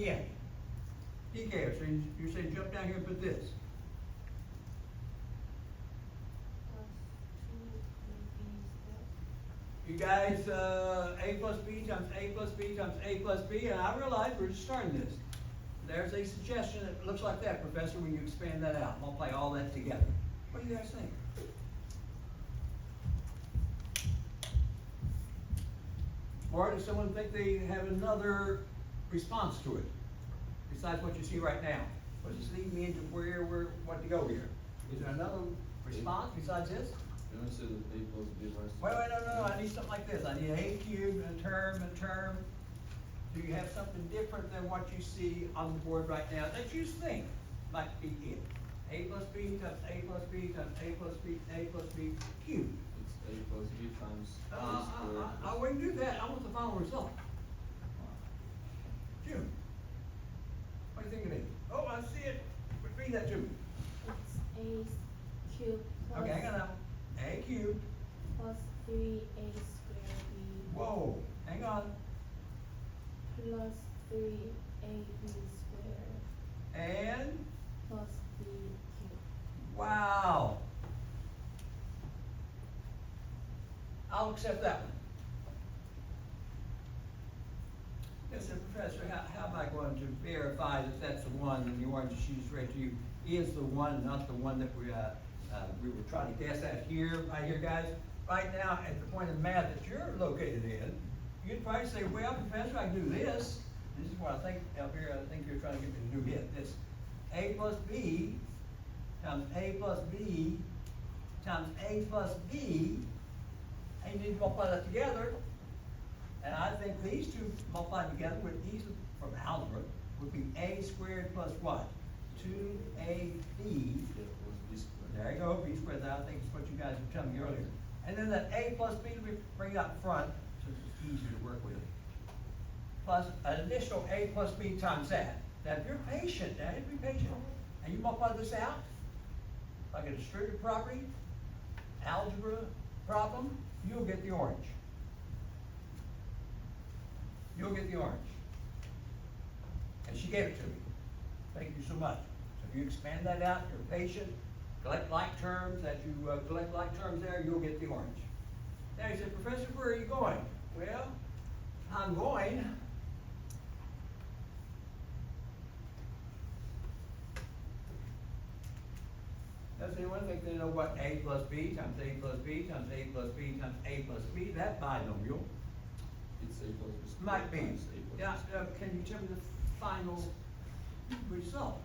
Yeah. DK, so you're saying jump down here and put this. You guys, A plus B times A plus B times A plus B, and I realize we're just starting this. There's a suggestion that looks like that, Professor, when you expand that out, multiply all that together. What do you guys think? Or does someone think they have another response to it, besides what you see right now? What does this lead me into where we're, what to go here? Is there another response besides this? You want to say that A plus B minus two? Wait, no, I need something like this. I need A cubed, a term. Do you have something different than what you see on the board right now that you think might be it? A plus B times A plus B times A plus B, A plus B cubed. It's A plus B times A squared. I wouldn't do that. I want the final result. June, what do you think it is? Oh, I see it. Read that to me. It's A cubed plus. Okay, hang on now. A cubed. Plus 3A squared B. Whoa, hang on. Plus 3AB squared. And, Plus B cubed. wow. I'll accept that one. Listen, Professor, how am I going to verify that that's the one in the orange she's read to you is the one, not the one that we were trying to guess at here, right here, guys? Right now, at the point of math that you're located in, you'd probably say, well, Professor, I can do this. This is what I think up here, I think you're trying to get me to do here. This A plus B times A plus B times A plus B, and you need to multiply that together. And I think these two multiplied together would easily, from algebra, would be A squared plus what? 2AB. Yeah, plus B squared. There you go, B squared. I think it's what you guys were telling me earlier. And then that A plus B, we bring it out front, so it's easier to work with. Plus an additional A plus B times that. Now, if you're patient, be patient, and you multiply this out, like a distributive property, algebra problem, you'll get the orange. You'll get the orange. And she gave it to me. Thank you so much. So if you expand that out, you're patient, collect like terms, as you collect like terms there, you'll get the orange. Now you said, Professor, where are you going? Well, I'm going does anyone think they know what A plus B times A plus B times A plus B times A plus B, that binomial It's A plus B squared. might be. times A plus Yeah, B squared. can you tell me the final result?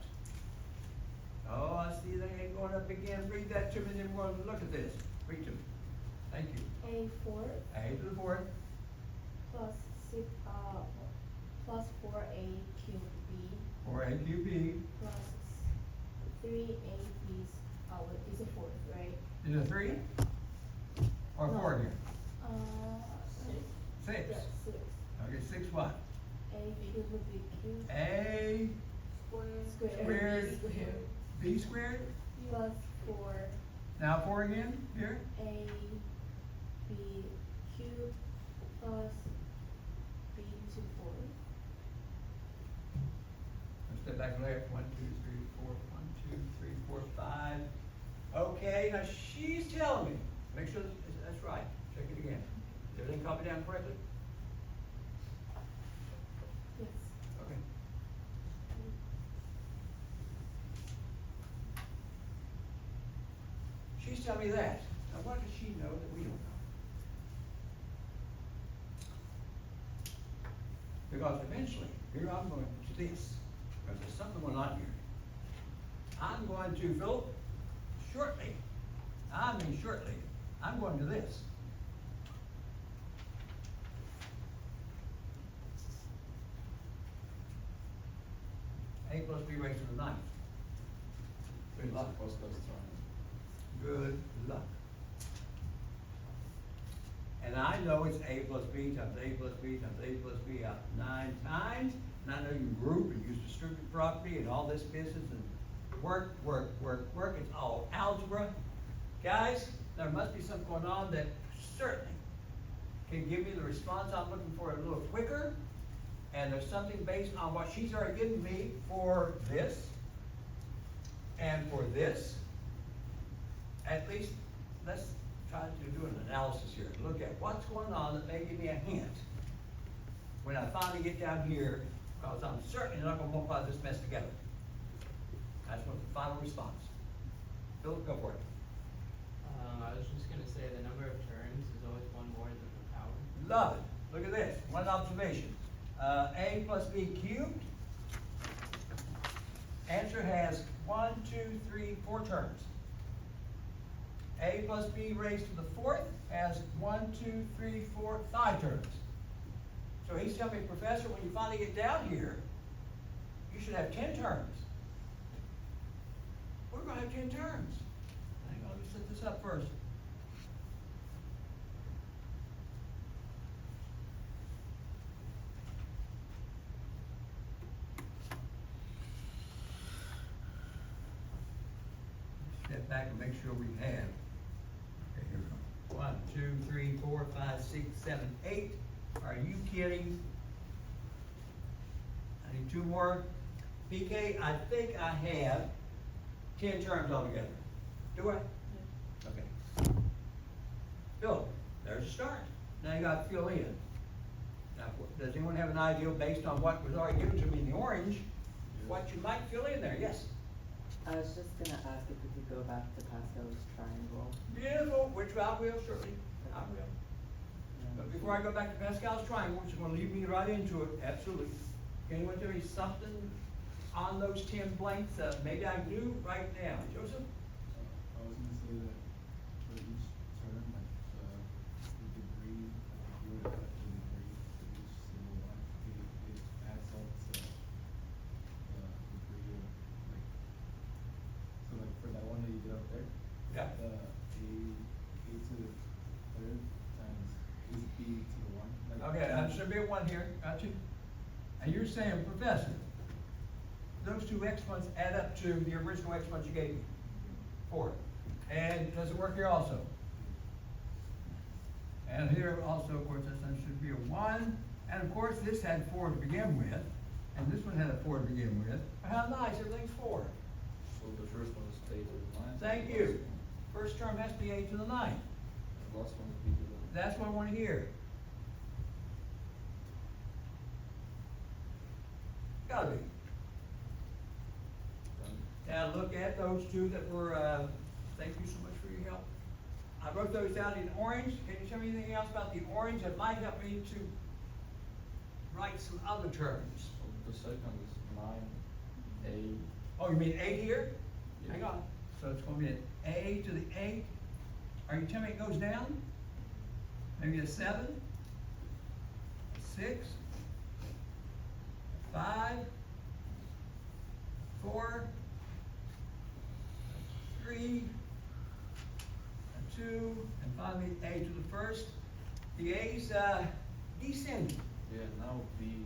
Oh, I see they ain't going up again. Read that to me, then we'll look at this. Read to me. Thank you. A4 A to the fourth. plus 4A cubed B. Or A Q B. Plus 3AB, is a fourth, right? Is it three? Or No. four here? Six. Six. Yeah, 6. Okay, six what? A cubed would be cubed. A Squared. squared. B squared? Plus 4 Now four again, here? A B cubed plus B to 4. Let's step back left. 1, 2, 3, 4. 1, 2, 3, 4, 5. Okay, now she's telling me. Make sure that's right. Check it again. Did everything copy down correctly? Yes. Okay. She's telling me that. Now what does she know that we don't know? Because eventually, here I'm going to this, because there's something going on here. I'm going to, Philip, shortly, I'm going to this. A plus B raised to the ninth. Good luck. Plus that's triangle. Good luck. And I know it's A plus B times A plus B times A plus B out 9 times. And I know you group and use distributive property and all this business and work. It's all algebra. Guys, there must be something going on that certainly can give me the response I'm looking for a little quicker and there's something based on what she's already given me for this, and for this. At least, let's try to do an analysis here, look at what's going on that may give me a hint when I finally get down here, because I'm certainly not gonna multiply this mess together. That's what the final response. Philip, go for it. I was just gonna say the number of turns is always one more than the power. Love it. Look at this, one observation. A plus B cubed. Answer has 1, 2, 3, 4 terms. A plus B raised to the fourth has 1, 2, 3, 4, 5 terms. So he's telling me, Professor, when you finally get down here, you should have 10 terms. We're gonna have 10 terms. Hang on, let me set this up first. Step back and make sure we have. Okay, here we go. 1, 2, 3, 4, 5, 6, 7, 8. Are you kidding? I need 2 more. PK, I think I have 10 terms altogether. Do I? Okay. Phil, there's a start. Now you got to fill in. Now, does anyone have an idea based on what was already given to me in the orange, what you might fill in there? Yes? I was just gonna ask if we could go back to Pascal's triangle. Beautiful, which I will certainly. I will. But before I go back to Pascal's triangle, which is gonna lead me right into it, absolutely. Can anyone tell me something on those 10 blanks, maybe I do right now? Joseph? I was gonna say that for each term, like, the degree, you would have left the degree for each single one. It adds up to the degree of, like, so like for that one that you did up there. Yeah. The A to the third times is B to the one. Like, Okay, there should be a 1 here, got you? And you're saying, Professor, those 2 exponents add up to the original exponents you gave me? 4. And does it work here also? And here also, of course, this one should be a 1. And of course, this had 4 to begin with, and this one had a 4 to begin with. How nice, everything's 4. So the first one is A to the 9. Thank you. First term has to be A to the 9. The last one is B to the. That's what I want to hear. Gotta be. Now look at those 2 that were, thank you so much for your help. I wrote those down in orange. Can you tell me anything else about the orange that might help me to write some other terms? So the second is 9A. Oh, you mean 8 here? Yeah. Hang on. So it's gonna be an A to the 8. Are you telling me it goes down? Maybe a 7? A 6? 5? 4? 3? A 2? And finally A to the first. The A's descending. Yeah, now B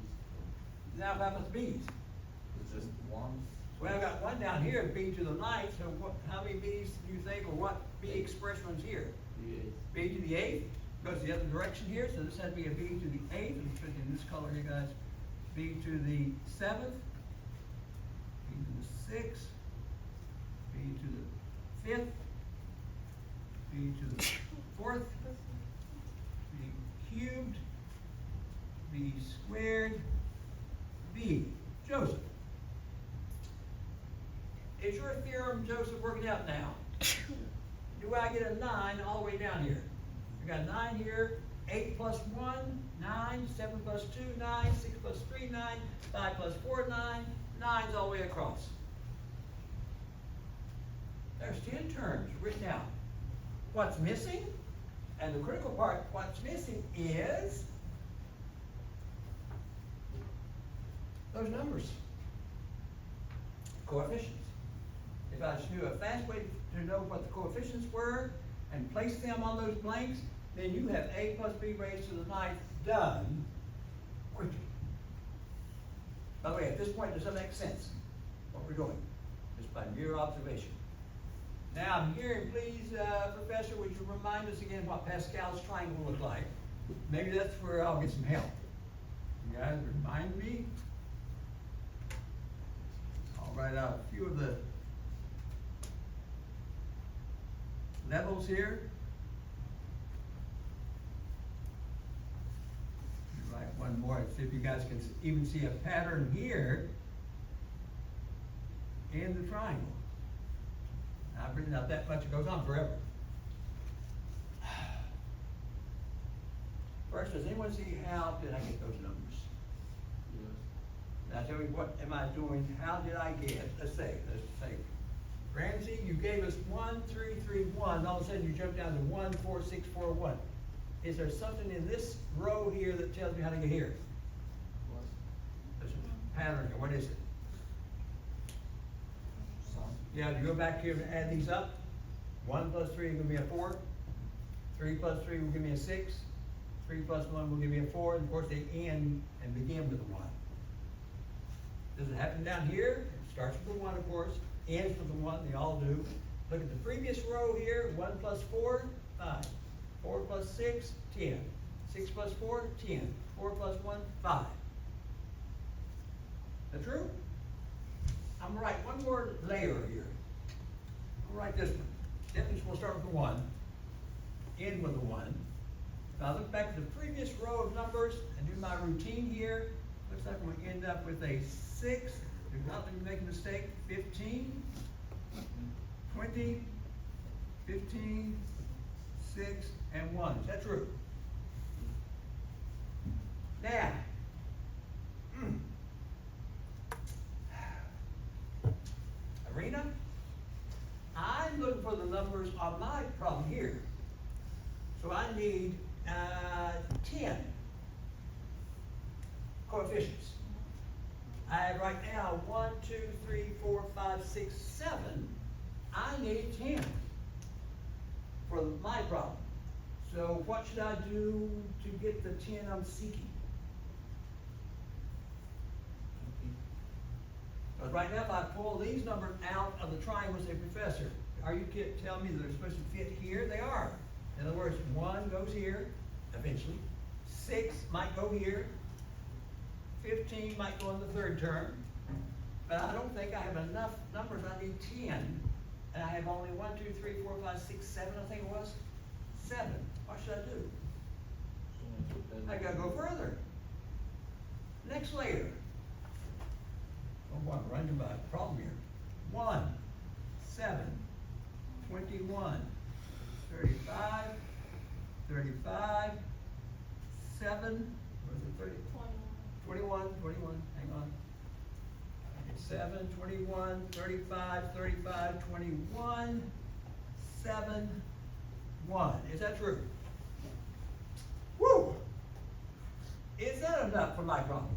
Now what happens to B's? is just 1. Well, I've got 1 down here, B to the 9th, so how many B's do you think, or what B expression's here? B8. B to the 8th, goes the other direction here, so this has to be a B to the 8th, let me put it in this color here, guys. B to the 7th, B to the 6th, B to the 5th, B to the 4th, B cubed, B squared, B. Joseph. Is your theorem, Joseph, working out now? Do I get a 9 all the way down here? I got 9 here, 8 plus 1, 9, 7 plus 2, 9, 6 plus 3, 9, 5 plus 4, 9, 9's all the way across. There's 10 terms written out. What's missing? And the critical part, what's missing is those numbers. Coefficients. If I just knew a fast way to know what the coefficients were and place them on those blanks, then you have A plus B raised to the 9th done quickly. By the way, at this point, does that make sense, what we're doing? Just by mere observation. Now, I'm hearing, please, Professor, would you remind us again what Pascal's triangle looked like? Maybe that's where I'll get some help. You guys remind me? I'll write out a few of the levels here. Write one more and see if you guys can even see a pattern here in the triangle. I've written out that much, it goes on forever. First, does anyone see how did I get those numbers? Now tell me, what am I doing? How did I get, let's say, Ramsey, you gave us 1, 3, 3, 1, all of a sudden you jumped down to 1, 4, 6, 4, 1. Is there something in this row here that tells me how to get here? There's a pattern here, what is it? Yeah, you go back here and add these up. 1 plus 3 will give me a 4. 3 plus 3 will give me a 6. 3 plus 1 will give me a 4, and of course they end and begin with a 1. Does it happen down here? It starts with a 1, of course, ends with a 1, they all do. Look at the previous row here, 1 plus 4, 5. 4 plus 6, 10. 6 plus 4, 10. 4 plus 1, 5. That true? I'm gonna write one more layer here. I'm gonna write this one. Definitely we'll start with a 1, end with a 1. Now look back at the previous row of numbers and do my routine here. Looks like we're gonna end up with a 6. Do not let me make a mistake. 15, 20, 15, 6, and 1. Is that true? Now, Arena, I'm looking for the numbers on my problem here. So I need 10 coefficients. I have right now 1, 2, 3, 4, 5, 6, 7. I need 10 for my problem. So what should I do to get the 10 I'm seeking? Because right now, if I pull these numbers out of the triangle, say, Professor, are you telling me that they're supposed to fit here? They are. In other words, 1 goes here, eventually. 6 might go here. 15 might go in the third term. But I don't think I have enough numbers. I need 10. And I have only 1, 2, 3, 4, 5, 6, 7, I think it was. 7. What should I do? I gotta go further. Next layer. Oh boy, I'm running my problem here. 1, 7, 21, 35, 35, 7, what is it, 30? 21, hang on. Okay, 7, 21, 35, 35, 21, 7, 1. Is that true? Woo! Is that enough for my problem?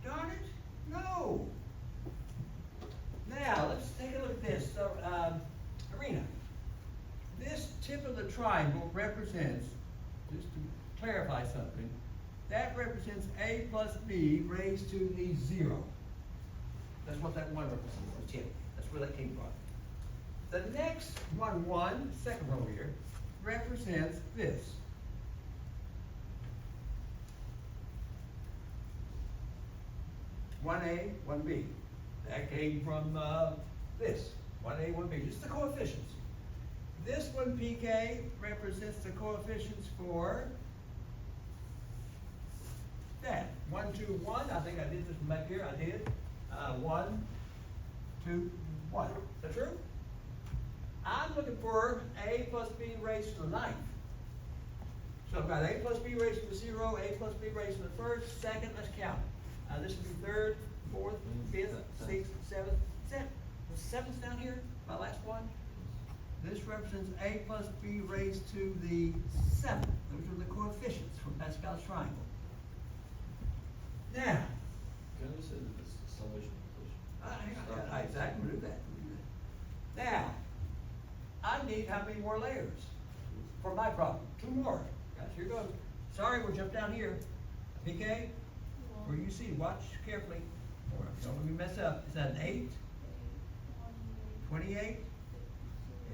Darn it, no. Now, let's take a look at this. So, Arena, this tip of the triangle represents, just to clarify something, that represents A plus B raised to the 0. That's what that 1 represents, the tip. That's where that came from. The next 1, 1, second row here, represents this. One A, 1B. That came from this. 1A, 1B, just the coefficients. This one, PK, represents the coefficients for that. 1, 2, 1. I think I did this one back here. I did. 1, 2, 1. Is that true? I'm looking for A plus B raised to the 9th. So I've got A plus B raised to the 0, A plus B raised to the 1st, 2nd, let's count. This would be 3rd, 4th, 5th, 6th, 7th, 7th. The 7th down here, my last one. This represents A plus B raised to the 7th. Those are the coefficients from Pascal's triangle. Now, Can I say that this is summation equation? I exactly do that. Now, I need how many more layers for my problem? 2 more. Guys, here goes. Sorry, we'll jump down here. PK, where you see, watch carefully. Or don't let me mess up. Is that an 8? 28?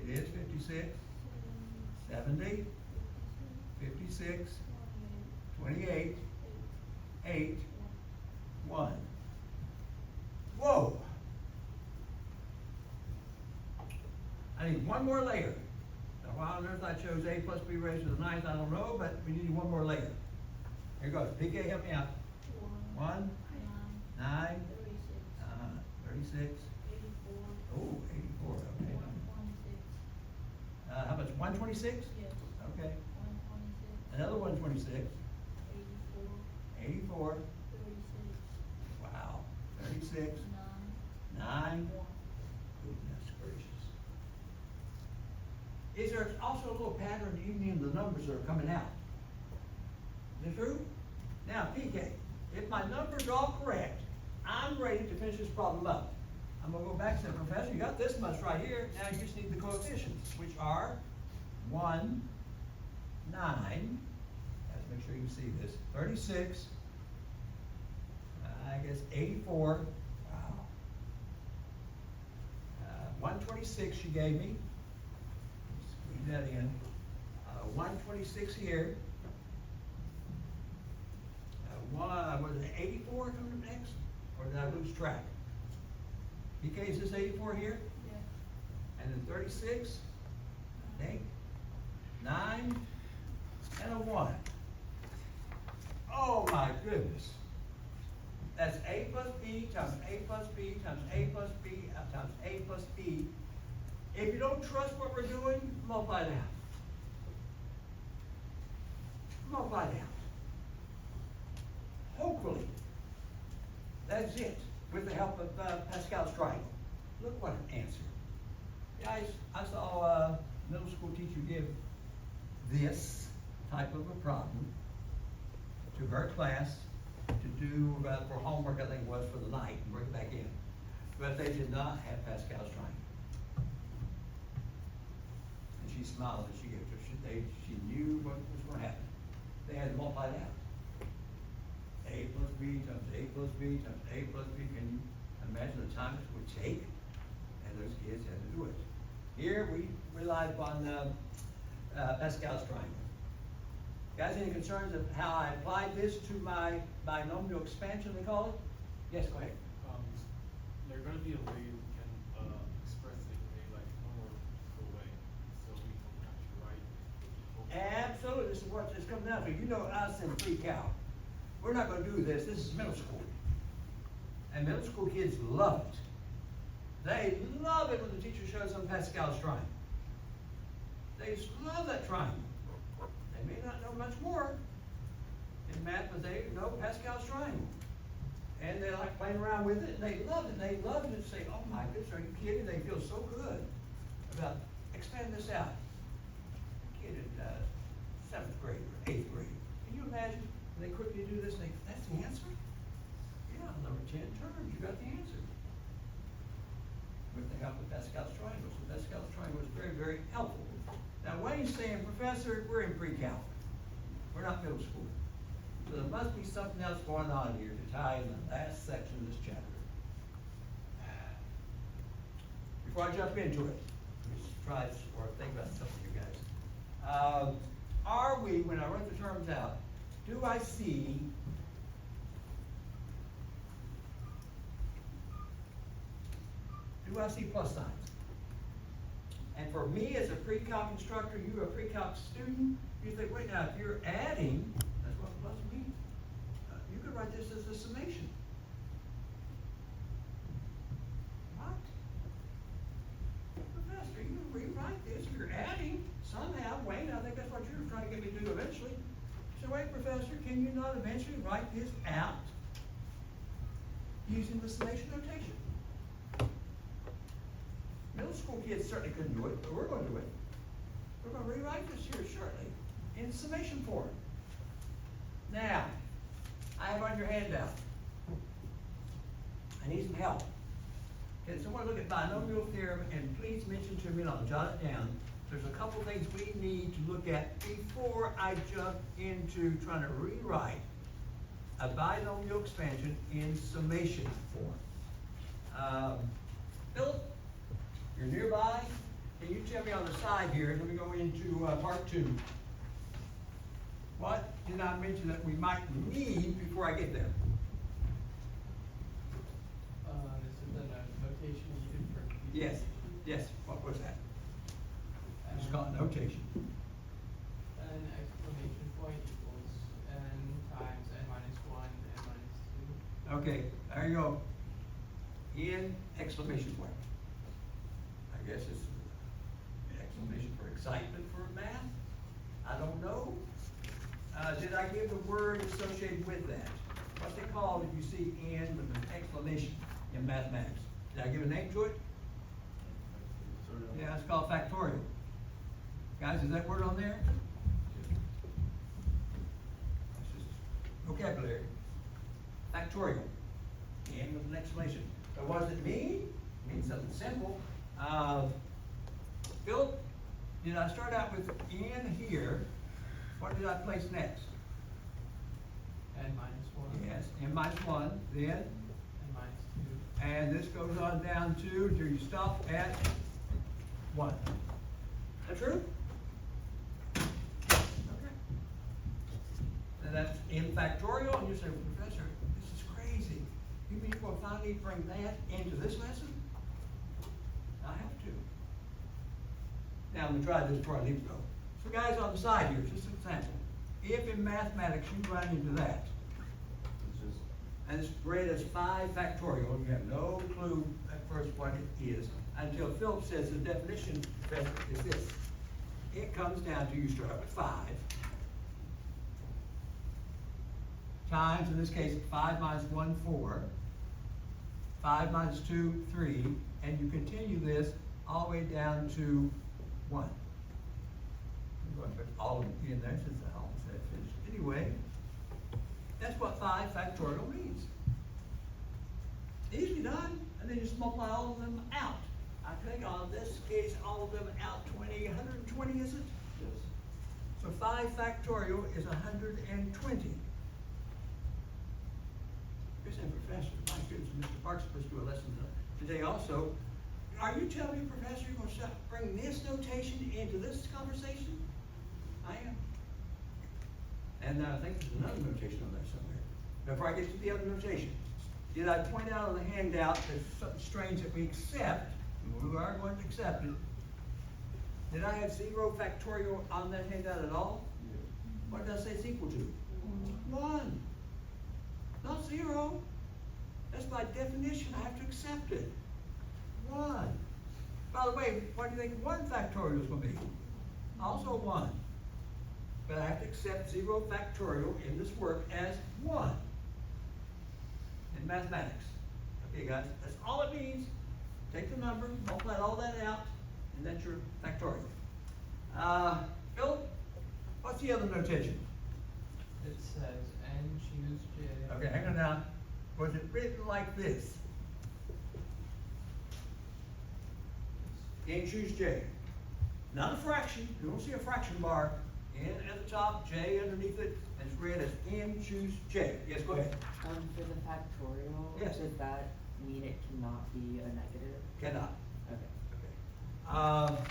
It is 56. 70. 56. 28. 8, 1. Whoa! I need one more layer. Now, why on earth I chose A plus B raised to the 9th, I don't know, but we need one more layer. Here goes. PK, help me out. 1, 9, 36. 84. Oh, 84, okay. 126. How much, 126? Yes. Okay. 126. Another 126. 84. 84. 36. Wow. 36. 9. 9. 1. Goodness gracious. Is there also a little pattern even in the numbers that are coming out? Is it true? Now, PK, if my numbers are all correct, I'm ready to finish this problem up. I'm gonna go back and say, Professor, you got this much right here, now you just need the coefficients, which are 1, 9, have to make sure you can see this, 36, I guess 84, wow. 126 she gave me, squeeze that in, 126 here. Was it 84 coming up next? Or did I lose track? PK, is this 84 here? Yes. And then 36, 8, 9, and a 1. Oh my goodness. That's A plus B times A plus B times A plus B times A plus B. If you don't trust what we're doing, multiply it out. Multiply it out. Hopefully, that's it, with the help of Pascal's triangle. Look what an answer. Guys, I saw a middle school teacher give this type of a problem to her class to do for homework, I think it was, for the night, and bring it back in. But they did not have Pascal's triangle. And she smiled as she gave it to her. She knew what was going to happen. They had to multiply it out. A plus B times A plus B times A plus B. Can you imagine the time it would take? And those kids had to do it. Here we relied upon Pascal's triangle. Guys, any concerns of how I applied this to my binomial expansion, they call it? Yes, go ahead. There's gonna be a way we can, express it in a like numerical way, so we can actually write. Absolutely, this is what it's coming down to. You know us in pre-cal. We're not gonna do this, this is middle school. And middle school kids love it. They love it when the teacher shows them Pascal's triangle. They just love that triangle. They may not know much more in math, but they know Pascal's triangle. And they like playing around with it, and they love it, and they love it, and say, oh my goodness, are you kidding? They feel so good about expanding this out. A kid in 7th grade or 8th grade. Can you imagine? They quickly do this, and they, that's the answer? Yeah, number 10 terms, you got the answer. With the help of Pascal's triangle. So Pascal's triangle is very, very helpful. Now, Wayne's saying, Professor, we're in pre-cal. We're not middle school. So there must be something else going on here to tie in the last section of this chapter. Before I jump into it, let's try or think about something, you guys. Are we, when I write the terms out, do I see plus signs? And for me as a pre-calc instructor, you a pre-calc student, you think, wait, now if you're adding, that's what plus means. You could write this as a summation. What? Professor, you can rewrite this, if you're adding somehow, Wayne, I think that's what you were trying to get me to do eventually. So wait, Professor, can you not eventually write this out using the summation notation? Middle school kids certainly couldn't do it, but we're going to do it. We're going to rewrite this here shortly in summation form. Now, I have on your handout. I need some help. Can someone look at binomial theorem and please mention to me, and I'll jot it down. There's a couple things we need to look at before I jump into trying to rewrite a binomial expansion in summation form. Philip, you're nearby. Can you tell me on the side here, let me go into part 2. What did I mention that we might need before I get there? This is the notation needed for. Yes, yes, what was that? It's called notation. An exclamation point equals n times n minus one, n minus two. Okay, there you go. In exclamation point. I guess it's an exclamation for excitement for math. I don't know. Did I give the word associated with that? What's it called if you see in with an exclamation in mathematics? Did I give a name to it? Sort of. Yeah, it's called factorial. Guys, is that word on there? It's just vocabulary. Factorial. And with an exclamation. So what does it mean? It means something simple. Philip, did I start out with in here? What did I place next? N minus one. Yes, n minus one, then, N minus two. and this goes on down to, till you stop at one. That true? Okay. And that's in factorial, and you say, Professor, this is crazy. You mean we'll finally bring that into this lesson? I have to. Now, let me try this before I leave though. So guys on the side here, just an example. If in mathematics you run into that, It's just, and it's read as 5 factorial, you have no clue at first what it is, until Philip says the definition is this. It comes down to, you start with 5, times, in this case, 5 minus 1, 4, 5 minus 2, 3, and you continue this all the way down to 1. I'm going to put all of it in there since I almost had finished. Anyway, that's what 5 factorial means. Easily done, and then you just multiply all of them out. I think on this case, all of them out 120, is it? Yes. So 5 factorial is 120. You're saying, Professor, my goodness, Mr. Park's supposed to do a lesson today also. Are you telling me, Professor, you're going to bring this notation into this conversation? I am. And I think there's another notation on there somewhere. Before I get to the other notation, did I point out on the handout that something strange that we accept, and we are going to accept it? Did I have 0 factorial on that handout at all? yeah. What does that say it's equal to? 1. Not 0. That's by definition, I have to accept it. 1. By the way, what do you think 1 factorial is going to be? Also 1. But I have to accept 0 factorial in this work as 1. In mathematics. Okay, guys, that's all it means. Take the number, multiply all that out, and that's your factorial. Philip, what's the other notation? It says n choose j. Okay, hang on now. Was it written like this? N choose J. Not a fraction. You don't see a fraction bar. N at the top, J underneath it, and it's read as N choose J. Yes, go ahead. For the factorial, Yes. does that mean it cannot be a negative? Cannot. Okay. Okay.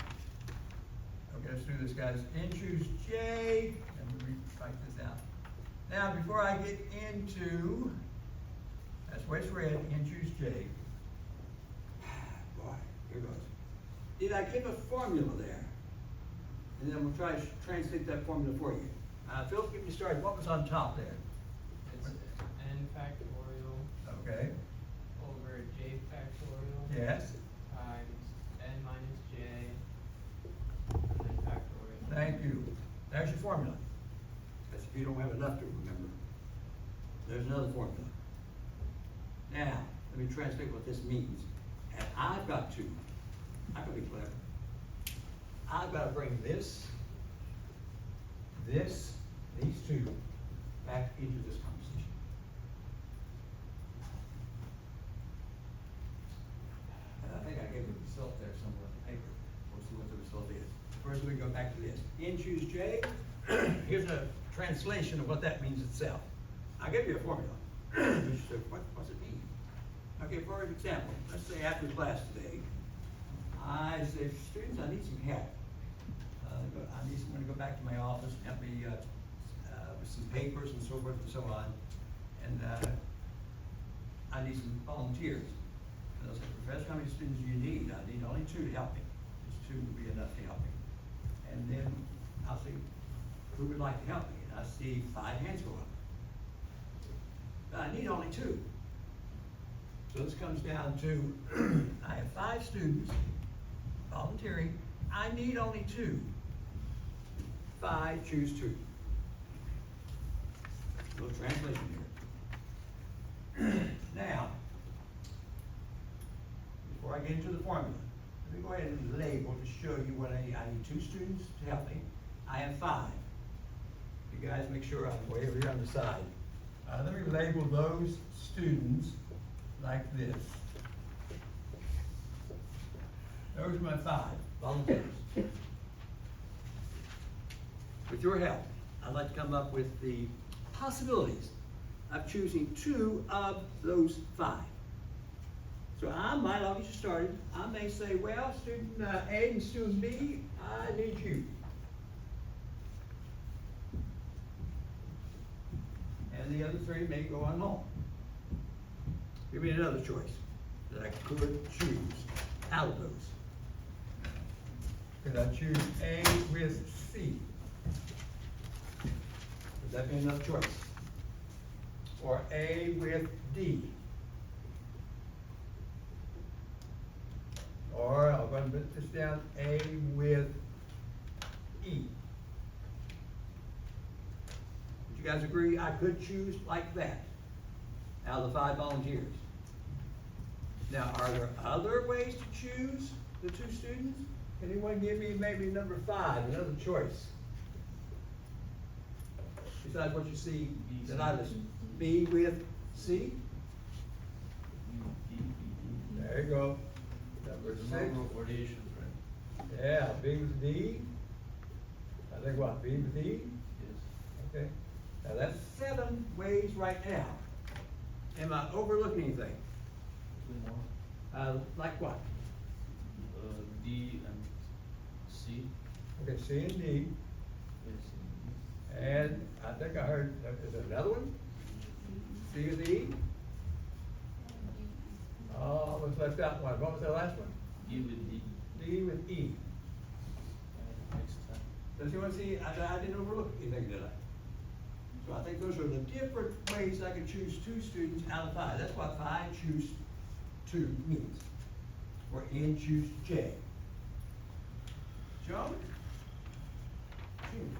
Okay, let's do this, guys. N choose J, and we write this out. Now, before I get into, that's the way it's read, N choose J. Boy, here goes. Did I give a formula there? And then we'll try to translate that formula for you. Philip, get me started. What was on top there? It's n factorial Okay. over j factorial. Yes. Times n minus j, and then factorial. Thank you. There's your formula. That's if you don't have enough to remember. There's another formula. Now, let me translate what this means. And I've got to be clever. I've got to bring this, these two back into this conversation. And I think I gave a result there somewhere on the paper. We'll see what the result is. First, we go back to this. N choose J. Here's a translation of what that means itself. I'll give you a formula. You say, what's it mean? Okay, for example, let's say after class today, I say, students, I need some help. I'm going to go back to my office and help me with some papers and so forth and so on. And, I need some volunteers. And I said, Professor, how many students do you need? I need only 2 to help me. Just 2 would be enough to help me. And then I'll see, who would like to help me? And I see 5 hands go up. But I need only 2. So this comes down to, I have 5 students volunteering. I need only 2. 5 choose 2. A little translation here. Now, before I get into the formula, let me go ahead and label to show you what I need. I need 2 students to help me. I have 5. You guys make sure I'm way over here on the side. Let me label those students like this. Those are my 5 volunteers. With your help, I'd like to come up with the possibilities of choosing 2 of those 5. So I might, I'll get you started. I may say, well, student A and student B, I need you. And the other 3 may go on home. Give me another choice that I could choose out of those. Could I choose A with C? Would that be another choice? Or A with D? Or I'm going to put this down, A with E. Would you guys agree I could choose like that out of the 5 volunteers? Now, are there other ways to choose the 2 students? Can anyone give me maybe number 5, another choice? Besides what you see that I listed. B with C? There you go. Number There's 6. a number of variations, right? Yeah, B with D. I think what, B with D? Yes. Okay. Now that's 7 ways right now. Am I overlooking anything? 2 more. Like what? D and C. Okay, C and D. Yes. And I think I heard, is there another one? C with E? Oh, let's left out one. What was the last one? E with D. D with E. Next time. Does anyone see, I didn't overlook anything, did I? So I think those are the different ways I could choose 2 students out of 5. That's what 5 choose 2 means. Or N choose J. John? June.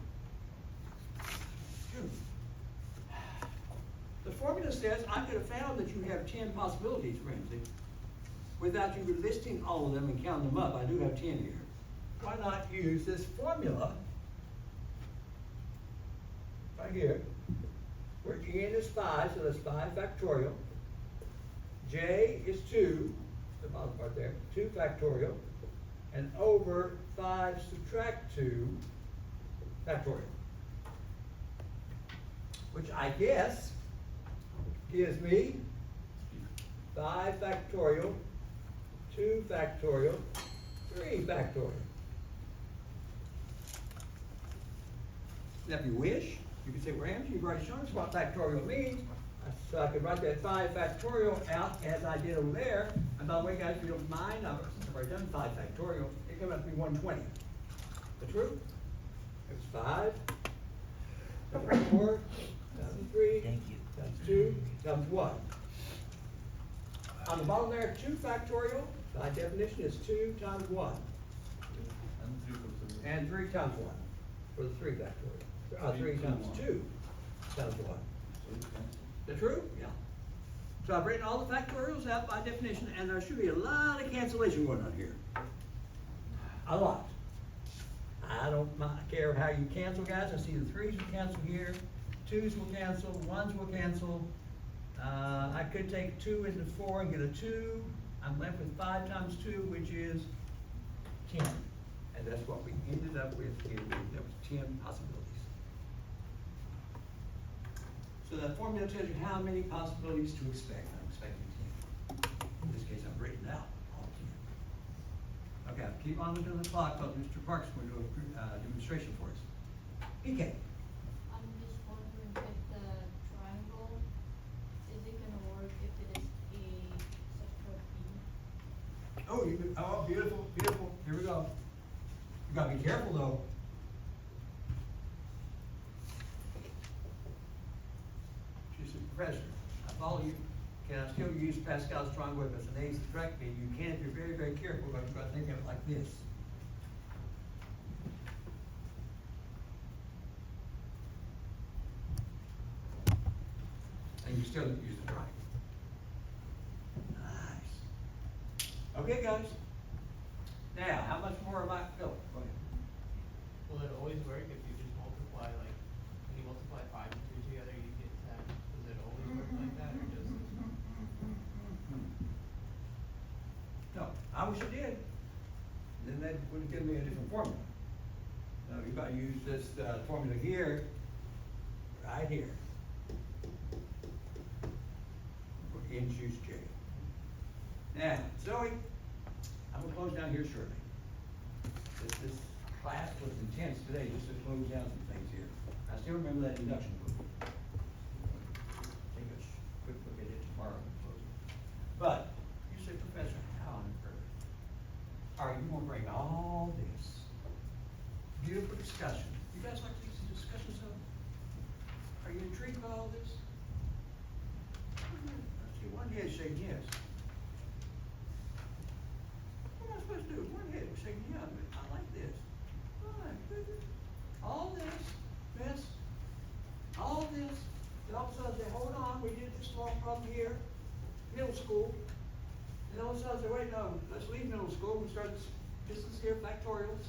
The formula says I could have found that you have 10 possibilities, Ramsey, without you listing all of them and counting them up. I do have 10 here. Why not use this formula right here, where N is 5, so that's 5 factorial. J is 2, the bottom part there, 2 factorial, and over 5 subtract 2 factorial. Which I guess gives me 5 factorial, 2 factorial, 3 factorial. Now if you wish, you could say, well, Ramsey, you've already shown us what factorial means. So I could write that 5 factorial out as I did over there. And by the way, guys, if you don't mind, since I've already done 5 factorial, it came out to be 120. That's true? It's 5 times 4 times 3 times 2 times 1. On the bottom there, 2 factorial, by definition, is 2 times 1. And 3 for 3. And 3 times 1 for the 3 factorial. 3 times 2 times 1. So you can. Is that true? Yeah. So I've written all the factorials out by definition, and there should be a lot of cancellation going on here. A lot. I don't care how you cancel, guys. I see the 3s will cancel here, 2s will cancel, 1s will cancel. I could take 2 into 4 and get a 2. I'm left with 5 times 2, which is 10. And that's what we ended up with here. That was 10 possibilities. So that formula tells you how many possibilities to expect. I'm expecting 10. In this case, I've written out all 10. Okay, keep on looking at the clock, because Mr. Parks is going to do a demonstration for us. PK. This formula Oh, oh, beautiful, beautiful, here we go. You gotta be careful though. She said, Professor, I follow you, can I still use Pascal's triangle if it's an eighth correct? And you can if you're very, very careful, but you've got to think of it like this. And you still use the triangle. Nice. Okay, guys. Now, how much more am I, Phil, go ahead. Will it always work if you just multiply, like, when you multiply 5 and 2 together, you get 10? Does it always work like that, or just? No, I wish it did. Then that would have given me a different formula. No, you gotta use this, formula here, right here. And choose J. Now, Zoe, I'm gonna close down here shortly. This class was intense today, just to close down some things here. I still remember that induction book. Take a quick look at it tomorrow and close it. But, you say, Professor, how on earth are you gonna bring all this beautiful discussion? You guys like these discussions of? Are you intrigued by all this? I see one head shaking yes. What am I supposed to do? One head was shaking yeah, but I like this. Oh my goodness. All this, miss, all this, and all of a sudden say, hold on, we did this small problem here, middle school. And all of a sudden say, wait, no, let's leave middle school, we start this distance here, factorials.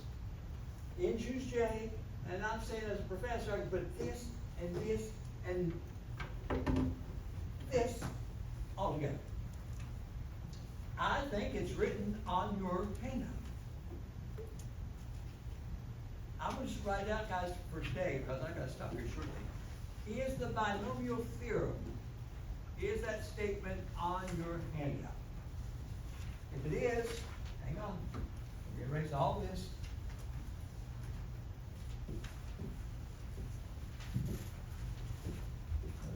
N choose J, and I'm saying as a professor, I can put this and this and this all together. I think it's written on your handout. I'm gonna just write it out, guys, for today, because I gotta stop here shortly. Is the binomial theorem, is that statement on your handout? If it is, hang on, we erase all this.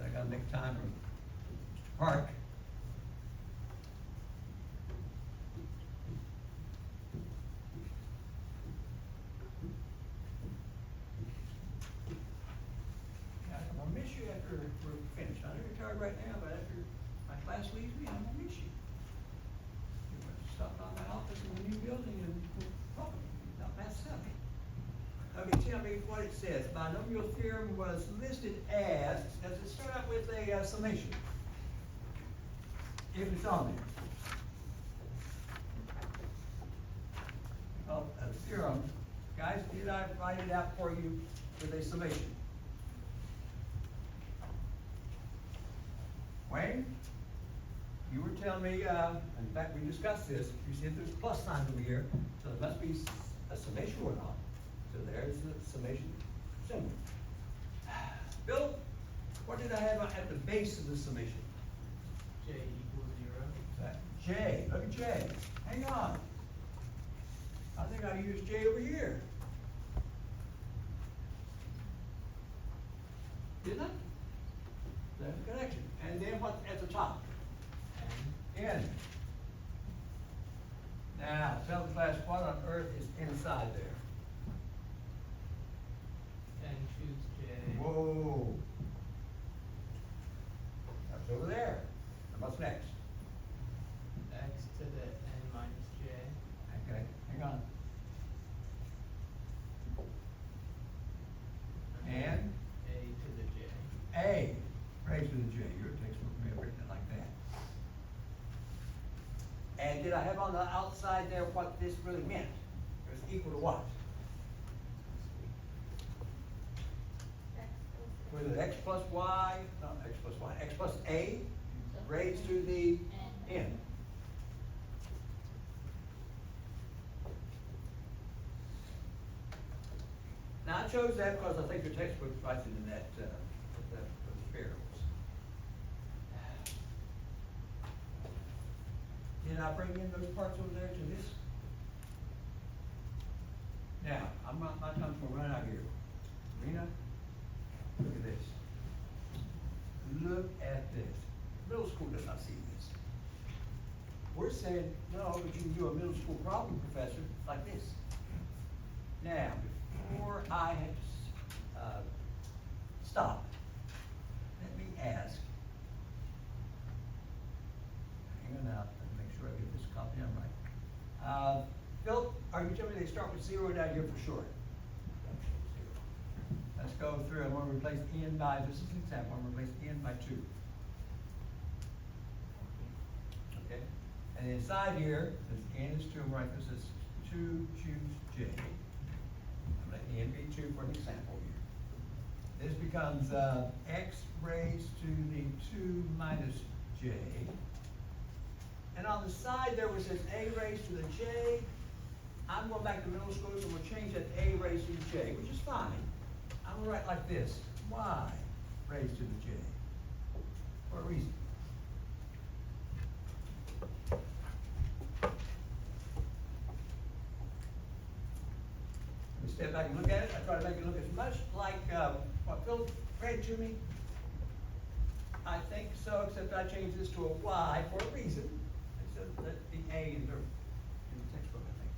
I gotta make time for Mr. Park. I'm gonna miss you after we're finished. I know you're tired right now, but after my class leaves me, I'm gonna miss you. You're gonna stop by my office in the new building and talk about math stuff. Okay, tell me what it says. Binomial theorem was listed as, does it start out with a summation? If it's on there. Oh, a theorem. Guys, did I write it out for you with a summation? Wayne, you were telling me, in fact, we discussed this, you said there's plus signs over here, so there must be a summation going on. So there's the summation symbol. Bill, what did I have at the base of the summation? J equals 0. J, look at J. Hang on. I think I used J over here. Didn't I? There's a connection. And then what at the top? N. Now, tell the class what on earth is inside there. And choose J. Whoa. That's over there. And what's next? X to the n minus j. Okay, hang on. And A to the j. A, raised to the J. Your textbook may have written it like that. And did I have on the outside there what this really meant? It was equal to what? Was it x plus y? Not x plus y, x plus a raised to the n. Now I chose that because I think your textbook writes it in that, those variables. Did I bring in those parts over there to this? Now, my time's gonna run out here. Rena, look at this. Look at this. Middle school does not see this. We're saying, no, but you can do a middle school problem, Professor, like this. Now, before I had to, stop, let me ask. Hang on now, let me make sure I get this copy down right. Philip, are you telling me they start with 0 down here for sure? Let's go through. I'm going to replace n by, this is an example, I'm going to replace n by 2. Okay? And inside here, this n is 2, I'm right, this is 2, choose j. I'm letting n be 2 for an example here. This becomes x raised to the 2 minus j. And on the side there, where it says a raised to the j, I'm going back to middle school, so we'll change that a raised to the j, which is fine. I'm going to write like this, y raised to the j, for a reason. Let me step back and look at it. I try to make it look as much like what Phil read to me. I think so, except I changed this to a y for a reason. Instead of the a in the textbook, I think.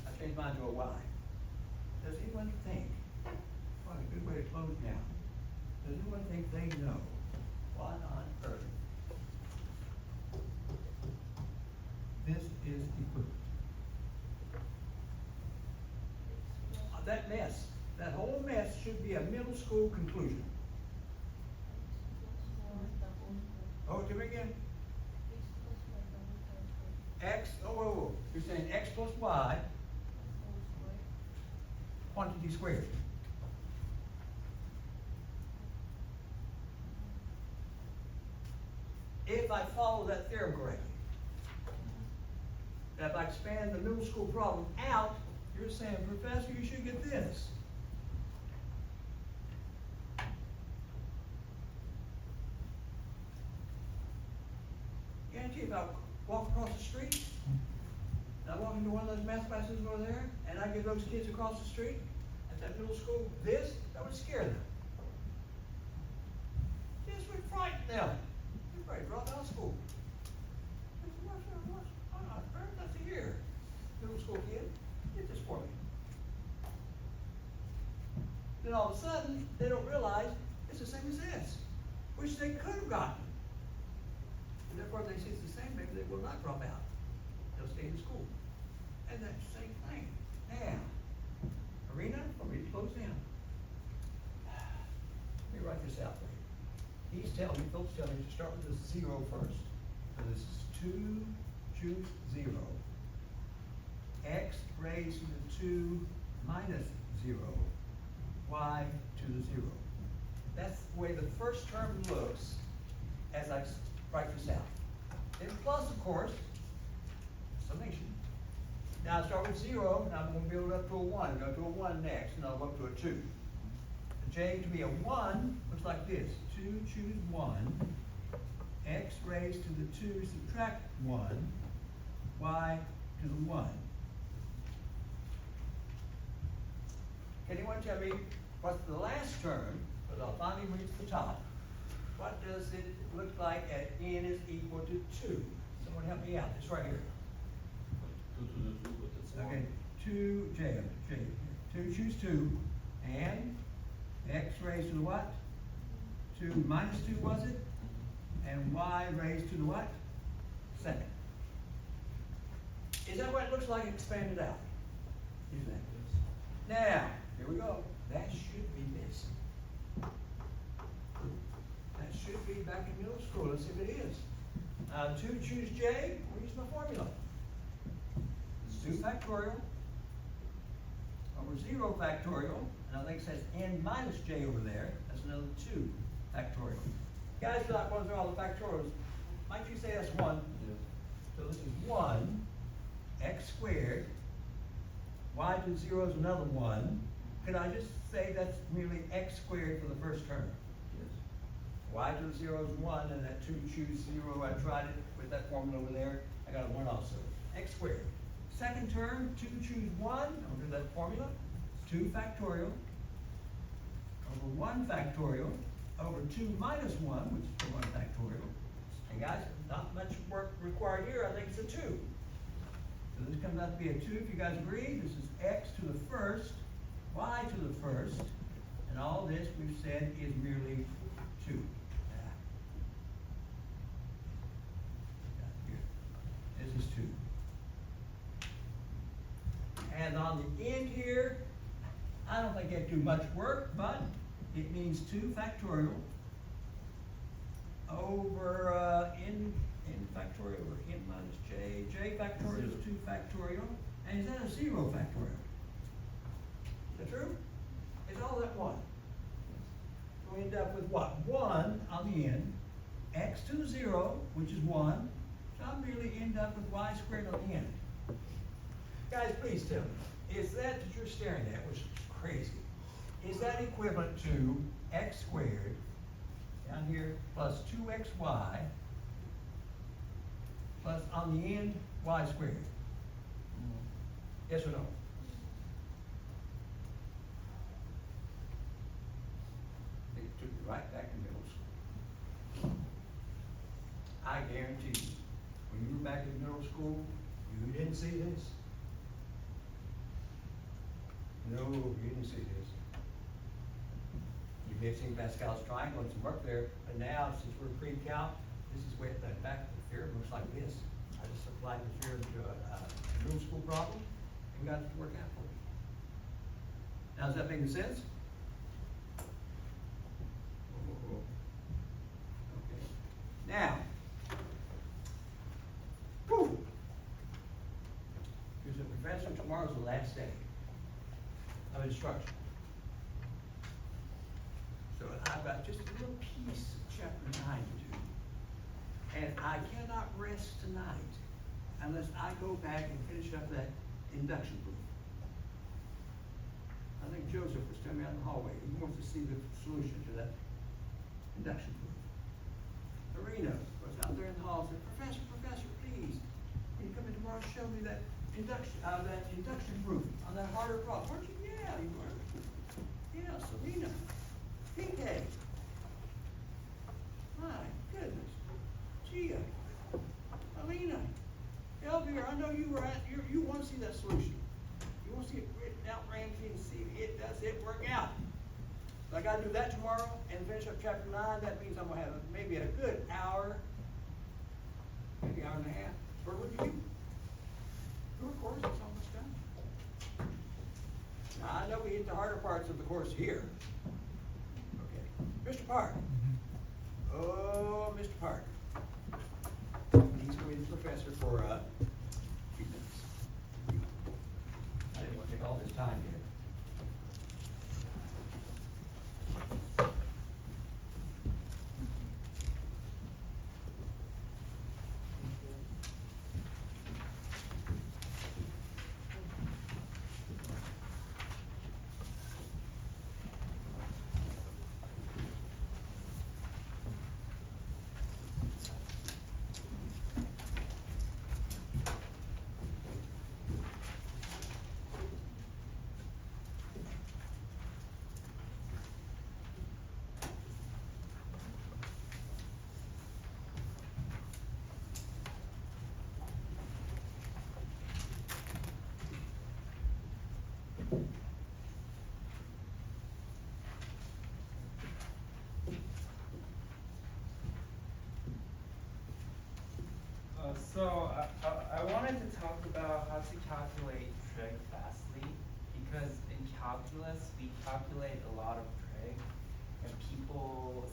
I changed mine to a y. Does anyone think, what a good way to close now, does anyone think they know what on earth this is equivalent? That mess, that whole mess should be a middle school conclusion. Oh, do it again. X, oh, you're saying x plus y, quantity squared. If I follow that theorem correctly, that if I expand the middle school problem out, you're saying, Professor, you should get this. Guarantee if I walk across the street, and I walk into one of those math classes over there, and I get those kids across the street at that middle school, that would scare them. This would frighten them. They'd probably drop out of school. What's on earth? That's here. Middle school kid, get this for me. Then all of a sudden, they don't realize it's the same as this, which they could have gotten. And therefore, if they see it's the same, maybe they will not drop out. They'll stay in school. And that's the same thing. Now, Arena, let me close down. Let me write this out for you. Philip's telling me to start with the 0 first. So this is 2, choose 0. X raised to the 2 minus 0. Y to the 0. That's the way the first term looks as I write this out. Then plus, of course, summation. Now I start with 0, and I'm going to build up to a 1. Go to a 1 next, and I'll go up to a 2. The j to be a 1 looks like this. 2, choose 1. X raised to the 2, subtract 1. Y to the 1. Can anyone tell me what's the last term, because I'll finally reach the top. What does it look like at n is equal to 2? Someone help me out. It's right here. 2 to the 2, but it's 1. Okay, 2, choose 2, and x raised to the what? 2 minus 2, was it? And y raised to the what? 2nd. Is that what it looks like expanded out? You think? Now, here we go. That should be this. That should be back in middle school. Let's see if it is. 2, choose j. We'll use my formula. 2 factorial over 0 factorial, and I think it says n minus j over there. That's another 2 factorial. Guys, feel like going through all the factorials. Might you say that's 1? Yes. So this is 1, x squared, y to 0 is another 1. Could I just say that's merely x squared for the first term? Yes. Y to the 0 is 1, and that 2 choose 0, I tried it with that formula over there. I got a 1 also. X squared. Second term, 2 choose 1, I'll do that formula. 2 factorial over 1 factorial over 2 minus 1, which is 1 factorial. And guys, not much work required here, I think it's a two. So this comes out to be a two, if you guys agree, this is x to the first, y to the first, and all this we've said is merely two. This is two. And on the end here, I don't think it do much work, but it means 2 factorial over n factorial over n minus j. J factorial is 2 factorial. And is that a 0 factorial? Is that true? It's all that one. So we end up with what? 1 on the end, x to the 0, which is 1. So I really end up with y squared on the end. Guys, please tell me, is that you're staring at, which is crazy, is that equivalent to x squared down here plus 2xy plus on the end y squared? Yes or no? It took you right back to middle school. I guarantee you, when you were back in middle school, you didn't see this. No, you didn't see this. You may have seen Pascal's triangle and some work there, but now, since we're pre-calc, this is where the back of the theorem looks like this. I just applied the theorem to a middle school problem and got it to work out for me. Now, does that make sense? Okay. Now, whew. Here's a professor, tomorrow's the last day of instruction. So I've got just a little piece of chapter 9 to do. And I cannot rest tonight unless I go back and finish up that induction proof. I think Joseph was telling me out in the hallway, he wants to see the solution to that induction proof. Arena was out there in the hall and said, Professor, please, can you come in tomorrow and show me that induction proof on that harder problem? Weren't you? Yeah, you were. Yeah, Selena. PK. My goodness. Gia. Alina. Elvira, I know you want to see that solution. You want to see it written out, Ramsey, and see if does it work out. So I gotta do that tomorrow and finish up chapter 9. That means I'm gonna have maybe a good hour, maybe hour and a half for review. Of course, it's almost done. Now, I know we hit the harder parts of the course here. Okay. Mr. Park. Oh, Mr. Park. He's going to be the professor for a few minutes. I didn't want to take all this time here. So I wanted to talk about how to calculate trig fastly, because in calculus we calculate a lot of trig, and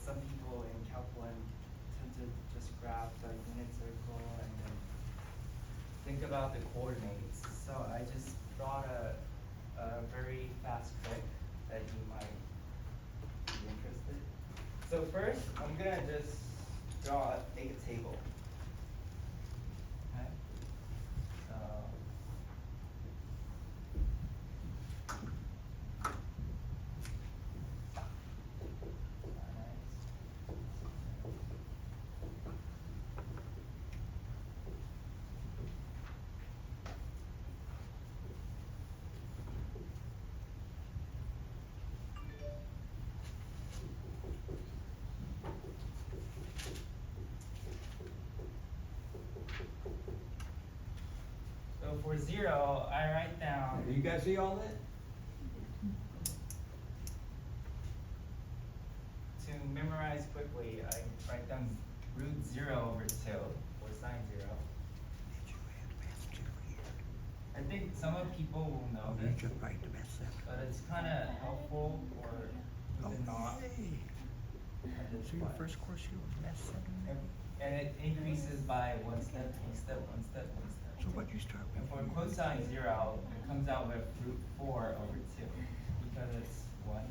some people in Calc 1 tend to just graph the unit circle and then think about the coordinates. So I just brought a very fast trick that you might be interested. So first, I'm gonna just make a table. Okay. So for 0, I write down. You guys see all that? To memorize quickly, I write down root 0 over 2, or sine 0. I think some of people will know this, but it's kind of helpful or even not. So your first course you was math 7? And it increases by 1 step, 1 step, 1 step, 1 step. So what'd you start And with? for cosine 0, it comes out with root 4 over 2, because it's 1.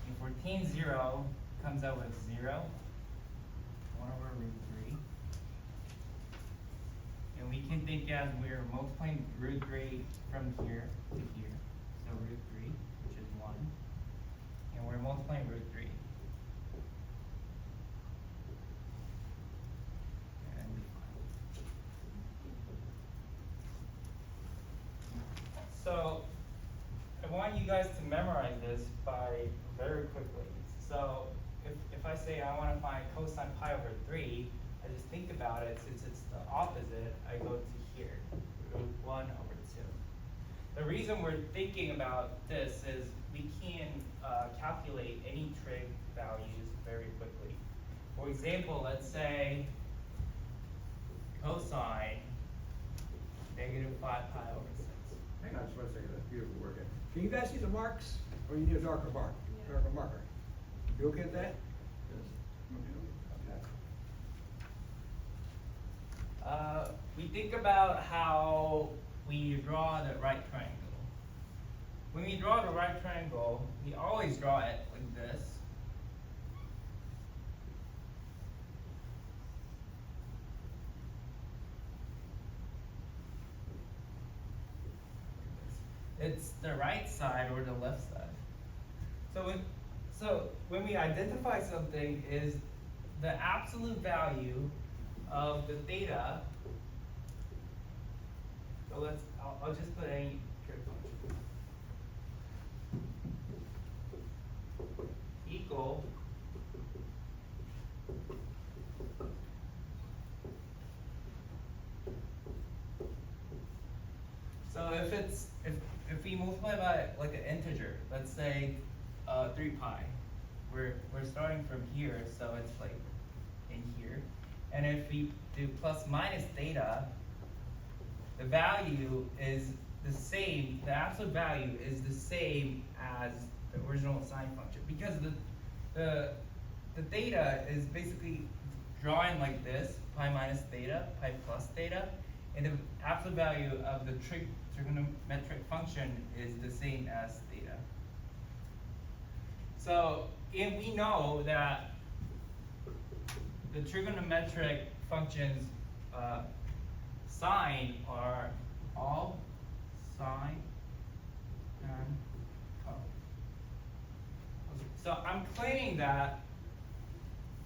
And for tan 0, comes out with 0, 1 over root 3. And we can think as we're multiplying root 3 from here to here. So root 3, which is 1. And we're multiplying root 3. And we find. So I want you guys to memorize this by very quickly. So if I say I want to find cosine pi over 3, I just think about it. Since it's the opposite, I go to here, root 1 over 2. The reason we're thinking about this is we can calculate any trig values very quickly. For example, let's say cosine negative 5 pi over 6. Hang on just one second, that's beautiful work. Can you guys see the marks, or you need a darker mark? Darker marker. You okay with that? We think about how we draw the right triangle. When we draw the right triangle, we always draw it like this. It's the right side or the left side. So when we identify something is the absolute value of the theta. So I'll just put any trig function. Equal so if we multiply by like an integer, let's say 3 pi, we're starting from here, so it's like in here. And if we do plus minus theta, the value is the same, the absolute value is the same as the original sine function, because the theta is basically drawing like this, pi minus theta, pi plus theta, and the absolute value of the trigonometric function is the same as theta. So, and we know that the trigonometric functions sine are all sine and cos. So I'm claiming that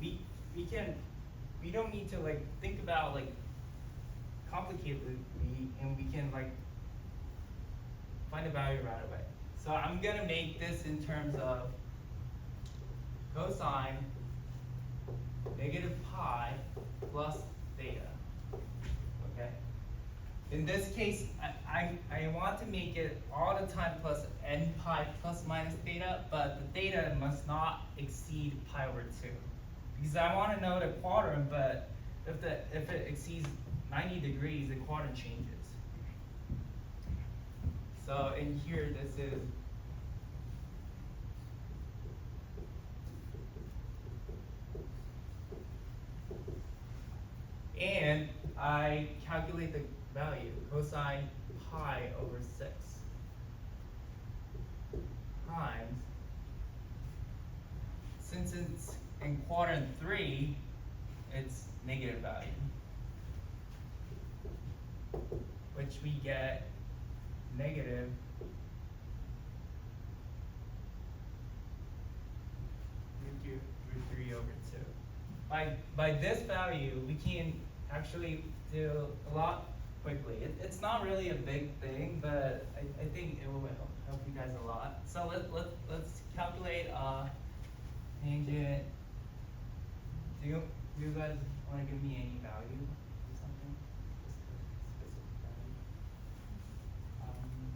we don't need to like think about like complicatedly, and we can like find a value right away. So I'm gonna make this in terms of cosine negative pi plus theta. Okay. In this case, I want to make it all the time plus n pi plus minus theta, but the theta must not exceed pi over 2. Because I want to know the quadrant, but if it exceeds 90 degrees, the quadrant changes. So in here, this is and I calculate the value, cosine pi over 6 times, since it's in quadrant 3, it's negative value, which we get negative root 3 over 2. By this value, we can actually do a lot quickly. It's not really a big thing, but I think it will help. help you guys a lot. So let's calculate, tangent. Do you guys wanna give me any value or something? Just a specific value?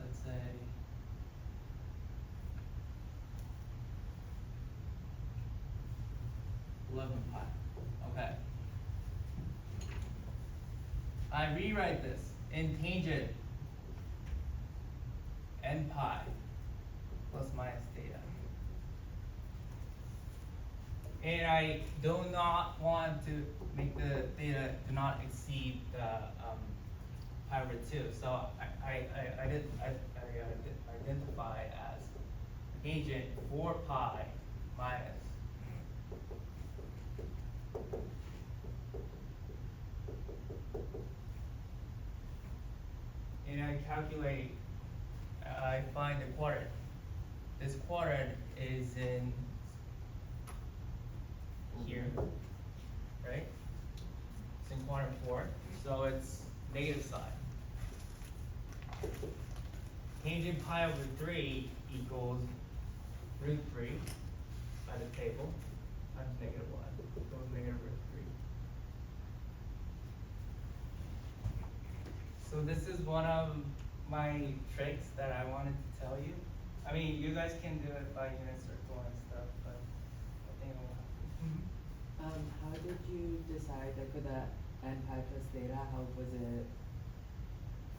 Let's say 11 pi, okay. I rewrite this in tangent n pi plus minus theta. And I do not want to make the theta do not exceed the pi over 2. So I identify as tangent 4 pi minus and I calculate, I find the quadrant. This quadrant is in here, right? It's in quadrant 4, so it's negative side. Tangent pi over 3 equals root 3 by the table times negative 1 equals negative root 3. So this is one of my tricks that I wanted to tell you. I mean, you guys can do it by unit circle and stuff, but I think it will help. How did you decide, like for the n pi plus theta, how was it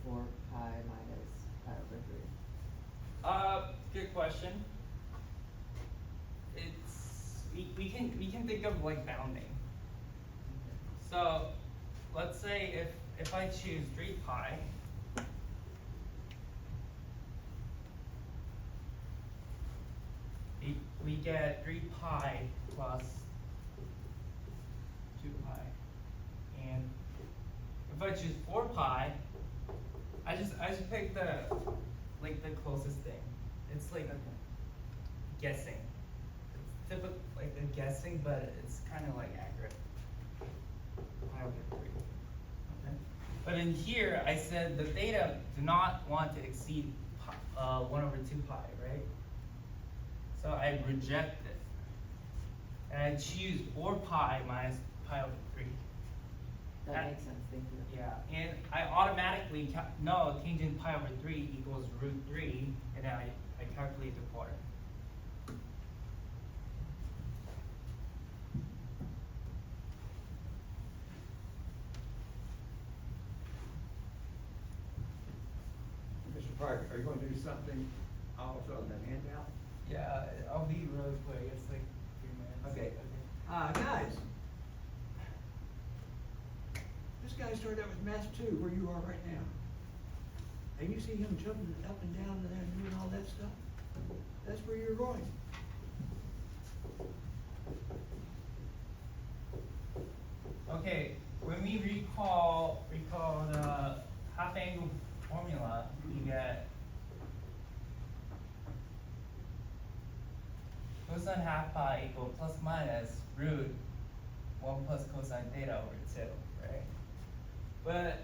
4 pi minus pi over 3? Good question. It's, we can think of like bounding. So, let's say if I choose 3 pi, we get 3 pi plus 2 pi. And if I choose 4 pi, I just pick the closest thing. It's like guessing. It's typical like a guessing, but it's kind of like accurate. Pi over 3. Okay. But in here, I said the theta do not want to exceed 1 over 2 pi, right? So I reject it. And I choose 4 pi minus pi over 3. That makes sense, thank you. Yeah, and I automatically know tangent pi over 3 equals root 3, and then I calculate the quadrant. Mr. Parker, are you going to do something also on the handout? Yeah, I'll be really quick, it's like 3 minutes. Okay. Guys, this guy started out with Math 2, where you are right now. And you see him jumping up and down and doing all that stuff? That's where you're going. Okay, when we recall the half angle formula, we get cosine half pi equal plus minus root 1 plus cosine theta over 2, right? But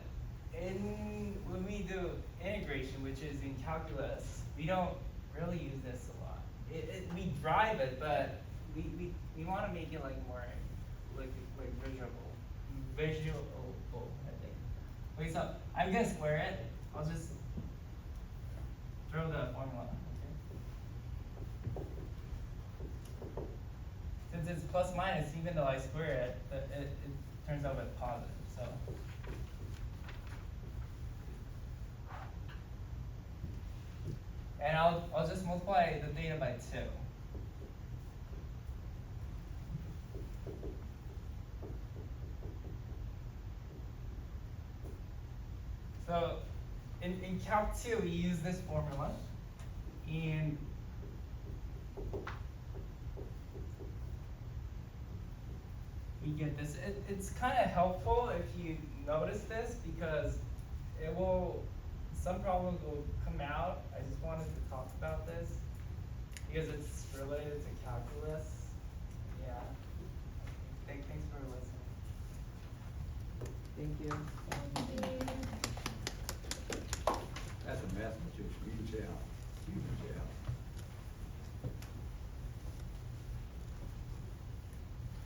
when we do integration, which is in calculus, we don't really use this a lot. We drive it, but we want to make it like more like visual, I think. Okay, so I'm gonna square it. I'll just throw the formula. Okay. Since it's plus minus, even though I square it, it turns out with positive. So. And I'll just multiply the theta by 2. So in Calc 2, we use this formula, and we get this. It's kind of helpful if you notice this, because it will, some problems will come out. I just wanted to talk about this because it's related to calculus. Yeah. Thanks for listening. Thank you. Thank you. jail, he's in jail.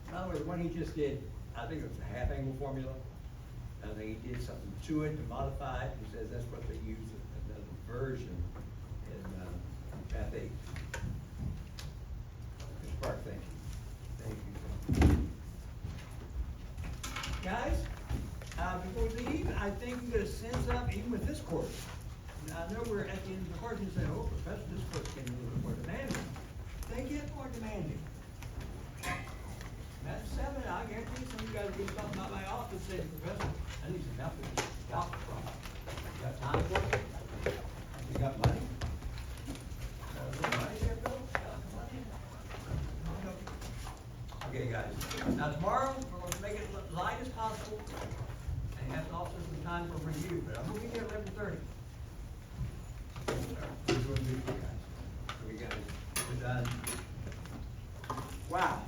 In other words, what he just did, I think it was a half angle formula. I think he did something to it to modify it. He says that's what they use in another version in Math 8. Mr. Park, thank you. Thank you. Guys, before we leave, I think we're gonna sense up even with this course. Now, I know we're at the end of the course and say, oh, Professor, this course getting a little bit more demanding. They get more demanding. Math 7, I guarantee some of you guys will get something out of my office saying, Professor, I need some help with this calculus problem. You got time for it? You got money? Money there, Bill? Got some money? Okay, guys, now tomorrow, we're going to make it light as possible, and have also some time for review, but I'm gonna be here at 11:30. We're doing good, guys. So we got it, we're done. Wow.